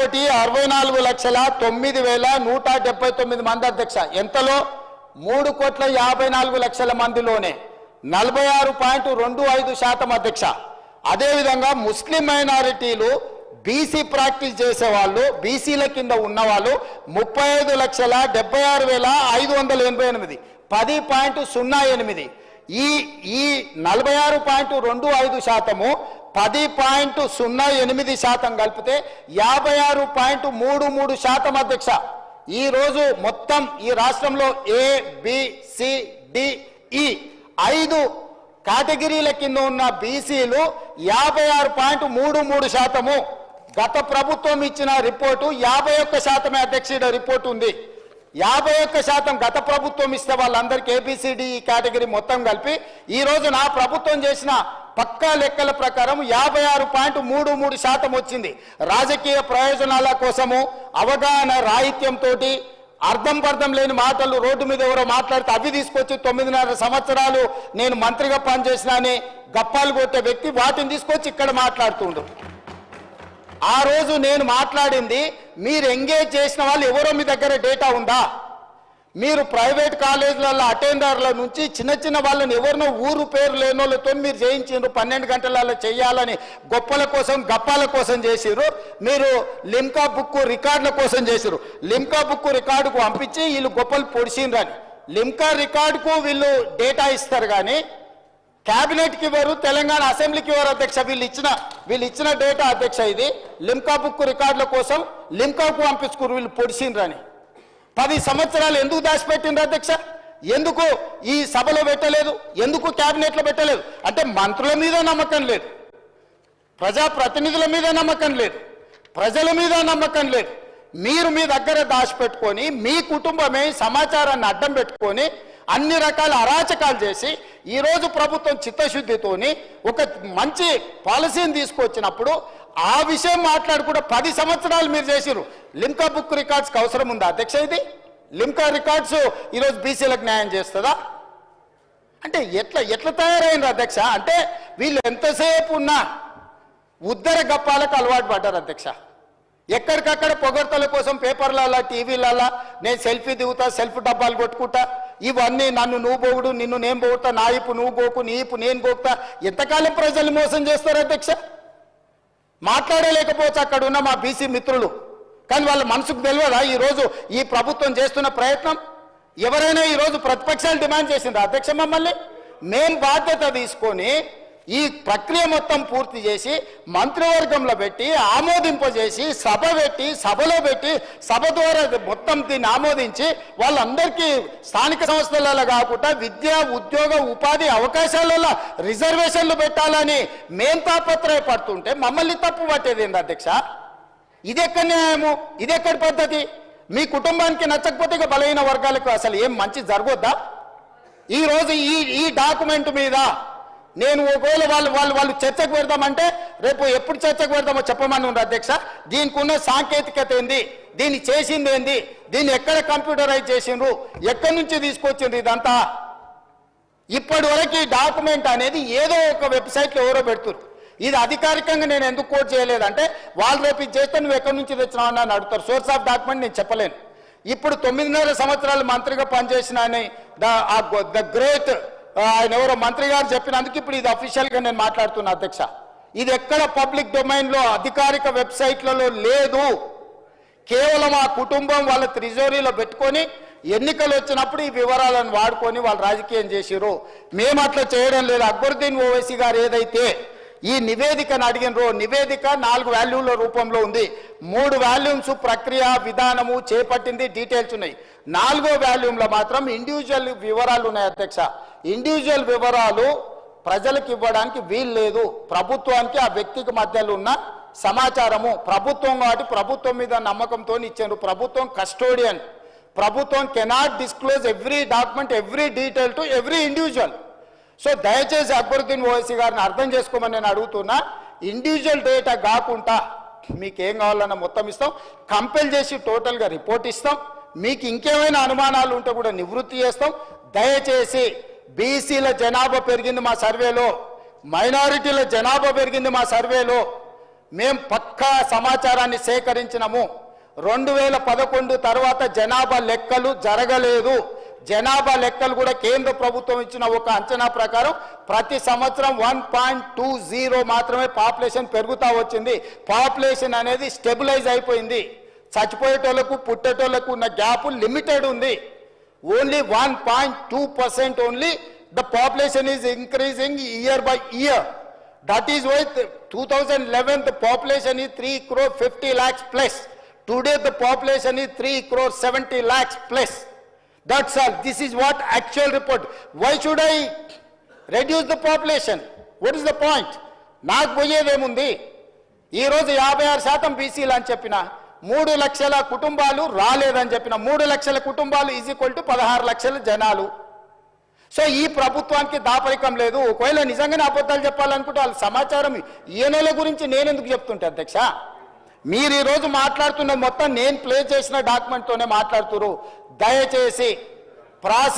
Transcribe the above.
64,09,179 మంది అధ్యక్ష. ఎంతలో 3,54,00,000 మందిలోనే 46.25% అధ్యక్ష. అదేవిధంగా ముస్లిం మైనారిటీలు బీసీ ప్రాక్టీస్ చేసేవాళ్ళు బీసీల కింద ఉన్నవాళ్ళు 35,76,588 10.08. ఈ 46.25% 10.08% కలిపితే 56.33% అధ్యక్ష. ఈ రోజు మొత్తం ఈ రాష్ట్రంలో ABCDE 5 కేటగిరీల కింద ఉన్న బీసీలు 56.33%. గత ప్రభుత్వం ఇచ్చిన రిపోర్టు 51% అధ్యక్ష. రిపోర్ట్ ఉంది 51% గత ప్రభుత్వం ఇస్తే వాళ్ళందరికీ ABCD కేటగిరీ మొత్తం కలిపి ఈ రోజు నా ప్రభుత్వం చేసిన పక్కా లెక్కల ప్రకారం 56.33% వచ్చింది. రాజకీయ ప్రయోజనాల కోసము అవగాహన రాహిత్యంతో అర్థం పర్థం లేని మాటలు రోడ్డు మీద ఎవరో మాట్లాడితే అవి తీసుకొచ్చి 9.5 సంవత్సరాలు నేను మంత్రిగా పనిచేసిన అని గప్పాలు కొట్టే వ్యక్తి వాటిని తీసుకొచ్చి ఇక్కడ మాట్లాడుతుండు. ఆ రోజు నేను మాట్లాడింది మీరు ఎంగేజ్ చేసిన వాళ్ళు ఎవరో మీ దగ్గర డేటా ఉందా? మీరు ప్రైవేట్ కాలేజీలలో అటెండర్ల నుంచి చిన్న చిన్న వాళ్ళని ఎవరినో ఊరు పేరు లేని వాళ్ళతో మీరు చేయించారు. 12 గంటలలో చేయాలని గొప్పల కోసం గప్పాల కోసం చేసిరు. మీరు లిమ్కా బుక్ రికార్డుల కోసం చేసిరు. లిమ్కా బుక్ రికార్డుకు పంపించి వీళ్ళు గొప్పలు పొడిచిండ్రని లిమ్కా రికార్డుకు వీళ్ళు డేటా ఇస్తారు కానీ క్యాబినెట్కి ఇవ్వరు, తెలంగాణ అసెంబ్లీకి ఇవ్వరు అధ్యక్ష. వీళ్ళు ఇచ్చిన డేటా అధ్యక్ష. ఇది లిమ్కా బుక్ రికార్డుల కోసం లిమ్కాకు పంపించుకురు వీళ్ళు పొడిచిండ్రని. 10 సంవత్సరాలు ఎందుకు దాచిపెట్టిండ్రు అధ్యక్ష? ఎందుకు ఈ సభలో పెట్టలేదు? ఎందుకు క్యాబినెట్లో పెట్టలేదు? అంటే మంత్రుల మీద నమ్మకం లేదు, ప్రజాప్రతినిధుల మీద నమ్మకం లేదు, ప్రజల మీద నమ్మకం లేదు. మీరు మీ దగ్గర దాచిపెట్టుకొని మీ కుటుంబమే సమాచారాన్ని అడ్డం పెట్టుకొని అన్ని రకాల అరాచకాలు చేసి ఈరోజు ప్రభుత్వం చిత్తశుద్ధితోని ఒక మంచి పాలసీని తీసుకొచ్చినప్పుడు ఆ విషయం మాట్లాడుకుంటే 10 సంవత్సరాలు మీరు చేసిరు. లిమ్కా బుక్ రికార్డ్స్కి అవసరం ఉందా అధ్యక్ష? ఇది లిమ్కా రికార్డ్స్ ఈరోజు బీసీలకు న్యాయం చేస్తుందా? అంటే ఎట్లా తయారైంది అధ్యక్ష? అంటే వీళ్ళు ఎంతసేపు ఉన్నా ఉద్దర గప్పాలకు అలవాటు పడ్డారు అధ్యక్ష. ఎక్కడికక్కడ పొగడ్తల కోసం పేపర్లలో టీవీలలో నేను సెల్ఫీ దిగుతా, సెల్ఫ్ డబ్బాలు కొట్టుకుంటా, ఇవన్నీ నన్ను నువ్వు పోగుడు, నిన్ను నేను పోగుతా, నా ఇప్పు నువ్వు గోకు, నీ ఇప్పు నేను గోకుతా. ఎంతకాలం ప్రజలు మోసం చేస్తారు అధ్యక్ష? మాట్లాడలేకపోవచ్చు అక్కడ ఉన్న మా బీసీ మిత్రులు, కానీ వాళ్ళ మనసుకు తెలియదా ఈరోజు ఈ ప్రభుత్వం చేస్తున్న ప్రయత్నం? ఎవరైనా ఈరోజు ప్రతిపక్షాలు డిమాండ్ చేసిండ్రు అధ్యక్ష మమ్మల్ని? మేం బాధ్యత తీసుకొని ఈ ప్రక్రియ మొత్తం పూర్తి చేసి మంత్రివర్గంలో పెట్టి ఆమోదింపజేసి సభలో పెట్టి సభ ద్వారా మొత్తం దీన్ని ఆమోదించి వాళ్ళందరికీ స్థానిక సంస్థలలో కాకుండా విద్య ఉద్యోగ ఉపాధి అవకాశాలలో రిజర్వేషన్లు పెట్టాలని మేం తాపత్రయపడుతుంటే మమ్మల్ని తప్పు పట్టేది ఏంటి అధ్యక్ష? ఇదెక్కడ న్యాయము? ఇదెక్కడి పద్ధతి? మీ కుటుంబానికి నచ్చకపోతే ఇక బలహీన వర్గాలకు అసలు ఏం మంచి జరగొద్దా? ఈరోజు ఈ డాక్యుమెంట్ మీద నేను ఒకవేళ వాళ్ళు చర్చకు పెడదామంటే రేపు ఎప్పుడు చర్చకు పెడదామో చెప్పమని ఉంది అధ్యక్ష. దీనికి ఉన్న సాంకేతికత ఏంది, దీన్ని చేసింది ఏంది, దీన్ని ఎక్కడ కంప్యూటరైజ్ చేసిండ్రు, ఎక్కడి నుంచి తీసుకొచ్చిండ్రు, ఇదంతా ఇప్పటి వరకు ఈ డాక్యుమెంట్ అనేది ఏదో ఒక వెబ్సైట్లో ఎవరో పెడుతున్నారు. ఇది అధికారికంగా నేను ఎందుకు కోట్ చేయలేదంటే వాళ్ళు రేపు ఇది చేస్తే నువ్వు ఎక్కడి నుంచి తెచ్చినావు అని అడుగుతారు. సోర్స్ ఆఫ్ డాక్యుమెంట్ నేను చెప్పలేను. ఇప్పుడు 9.5 సంవత్సరాలు మంత్రిగా పనిచేసిన ద గ్రేట్ ఆయన ఎవరో మంత్రి గారు చెప్పినందుకు ఇప్పుడు ఇది అఫీషియల్గా నేను మాట్లాడుతున్నా అధ్యక్ష. ఇది ఎక్కడ పబ్లిక్ డొమైన్లో అధికారిక వెబ్సైట్లలో లేదు. కేవలం ఆ కుటుంబం వాళ్ళ త్రిజోరీలో పెట్టుకొని ఎన్నికలు వచ్చినప్పుడు ఈ వివరాలను వాడుకొని వాళ్ళు రాజకీయం చేసిరు. మేము అట్లా చేయడం లేదు. అక్బరుద్దీన్ ఓవైసీ గారు ఏదైతే ఈ నివేదికను అడిగినరో, నివేదిక 4 వాల్యూమ్ల రూపంలో ఉంది. 3 వాల్యూమ్స్ ప్రక్రియ విధానము చేపట్టింది, డీటెయిల్స్ ఉన్నాయి. 4వ వాల్యూమ్లో మాత్రం ఇండివిజువల్ వివరాలు ఉన్నాయి అధ్యక్ష. ఇండివిజువల్ వివరాలు ప్రజలకు ఇవ్వడానికి వీలు లేదు. ప్రభుత్వానికి ఆ వ్యక్తికి మధ్యలో ఉన్న సమాచారము ప్రభుత్వం కాబట్టి ప్రభుత్వం మీద నమ్మకంతో ఇచ్చారు. ప్రభుత్వం కస్టోడియన్. ప్రభుత్వం cannot disclose every document, every detail to every individual. So దయచేసి అక్బరుద్దీన్ ఓవైసీ గారిని అర్థం చేసుకోమని నేను అడుగుతున్నా. ఇండివిజువల్ డేటా కాకుండా మీకు ఏం కావాలన్నా మొత్తం ఇస్తాం, కంపెల్ చేసి టోటల్గా రిపోర్ట్ ఇస్తాం. మీకు ఇంకేమైనా అనుమానాలు ఉంటే కూడా నివృత్తి చేస్తాం. దయచేసి బీసీల జనాభా పెరిగింది మా సర్వేలో, మైనారిటీల జనాభా పెరిగింది మా సర్వేలో, మేము పక్కా సమాచారాన్ని సేకరించినాము. 2011 తర్వాత జనాభా లెక్కలు జరగలేదు. జనాభా లెక్కలు కూడా కేంద్ర ప్రభుత్వం ఇచ్చిన ఒక అంచనా ప్రకారం ప్రతి సంవత్సరం 1.20 మాత్రమే పాపులేషన్ పెరుగుతూ వచ్చింది. పాపులేషన్ అనేది స్టెబిలైజ్ అయిపోయింది. చచ్చిపోయేటోళ్లకు పుట్టేటోళ్లకు ఉన్న గ్యాప్ లిమిటెడ్ ఉంది. Only 1.2% only the population is increasing year by year. That is why 2011 the population is 3,50 lakhs plus. Today the population is 3,70 lakhs plus. That's all. This is what actual report. Why should I reduce the population? What is the point? నాకు పోయేదేముంది? ఈరోజు 56% బీసీలు అని చెప్పిన, 3 లక్షల కుటుంబాలు రాలేదని చెప్పిన, 3 లక్షల కుటుంబాలు ఈజ్ ఈక్వల్ టు 16 లక్షల జనాలు. సో ఈ ప్రభుత్వానికి దాపరికం లేదు. ఒకవేళ నిజంగానే అబద్ధాలు చెప్పాలనుకుంటే వాళ్ళ సమాచారం ఈయనల గురించి నేనెందుకు చెప్తుంటే అధ్యక్ష? మీరు ఈరోజు మాట్లాడుతున్న మొత్తం నేను ప్లే చేసిన డాక్యుమెంట్తోనే మాట్లాడుతున్నారు. దయచేసి ప్రాసెస్